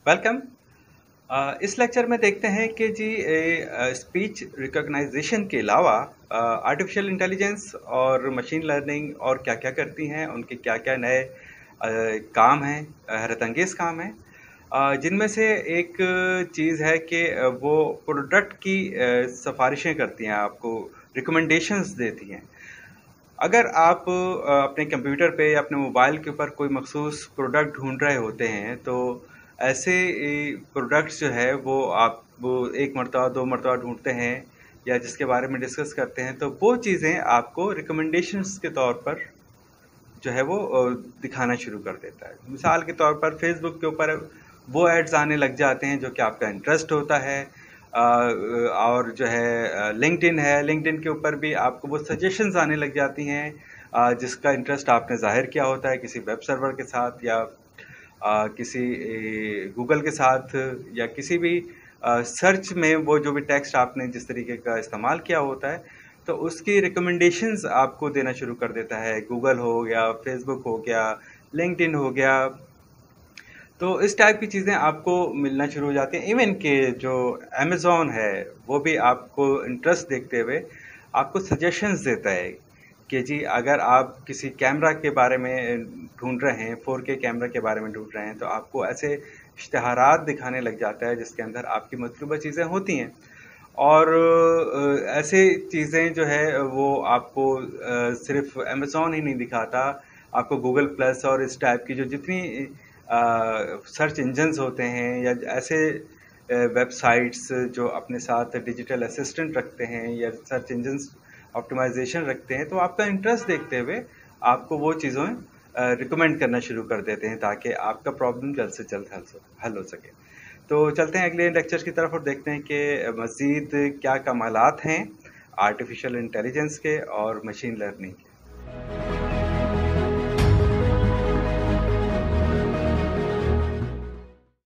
Welcome. इस lecture में देखते हैं कि जी स्पीच रिकॉग्नाइजेशन के अलावा आर्टिफिशियल इंटेलिजेंस और मशीन लर्निंग और क्या-क्या करती हैं, उनके क्या-क्या नए काम हैं, हैरतअंगेज़ काम हैं। जिनमें से एक चीज़ है कि वो प्रोडक्ट की सिफ़ारिशें करती हैं, आपको रिकमेंडेशंस देती हैं। अगर आप अपने कंप्यूटर पे या अपने मोबाइल के ऊपर कोई मखसूस प्रोडक्ट ढूँढ रहे होते हैं, तो ऐसे प्रोडक्ट्स जो है वो 1 मरतबा 2 मरतबा ढूँढते हैं या जिसके बारे में डिस्कस करते हैं, तो वो चीज़ें आपको रिकमेंडेशंस के तौर पर जो है वो दिखाना शुरू कर देता है। मिसाल के तौर पर फ़ेसबुक के ऊपर वो एड्स आने लग जाते हैं जो कि आपका इंटरेस्ट होता है। और जो है लिंक्डइन है, लिंक्डइन के ऊपर भी आपको वो सजेशंस आने लग जाती हैं जिसका इंटरेस्ट आपने ज़ाहिर किया होता है किसी वेब सर्वर के साथ या किसी गूगल के साथ या किसी भी सर्च में वो जो भी टेक्स्ट आपने जिस तरीके का इस्तेमाल किया होता है, तो उसकी रिकमेंडेशंस आपको देना शुरू कर देता है। गूगल हो गया, फ़ेसबुक हो गया, लिंक्डइन हो गया। तो इस टाइप की चीज़ें आपको मिलना शुरू हो जाती हैं। इवन कि जो अमेज़न है, वो भी आपको इंटरेस्ट देखते हुए आपको सजेशंस देता है कि जी अगर आप किसी कैमरा के बारे में ढूँढ रहे हैं, 4K कैमरा के बारे में ढूँढ रहे हैं, तो आपको ऐसे इश्तिहारात दिखाने लग जाता है जिसके अंदर आपकी मतलूबा चीज़ें होती हैं। और ऐसे चीज़ें जो है वो आपको सिर्फ़ अमेज़न ही नहीं दिखाता, आपको गूगल प्लस और इस टाइप की जो जितनी सर्च इंजन्स होते हैं या ऐसे वेबसाइट्स जो अपने साथ डिजिटल असिस्टेंट रखते हैं या सर्च इंजन्स ऑप्टिमाइज़ेशन रखते हैं, तो आपका इंटरेस्ट देखते हुए आपको वो चीज़ें रिकमेंड करना शुरू कर देते हैं ताकि आपका प्रॉब्लम जल्द से जल्द हल हो सके। तो चलते हैं अगले लेक्चर की तरफ और देखते हैं कि मज़ीद क्या कमालात हैं आर्टिफ़िशियल इंटेलिजेंस के और मशीन लर्निंग के।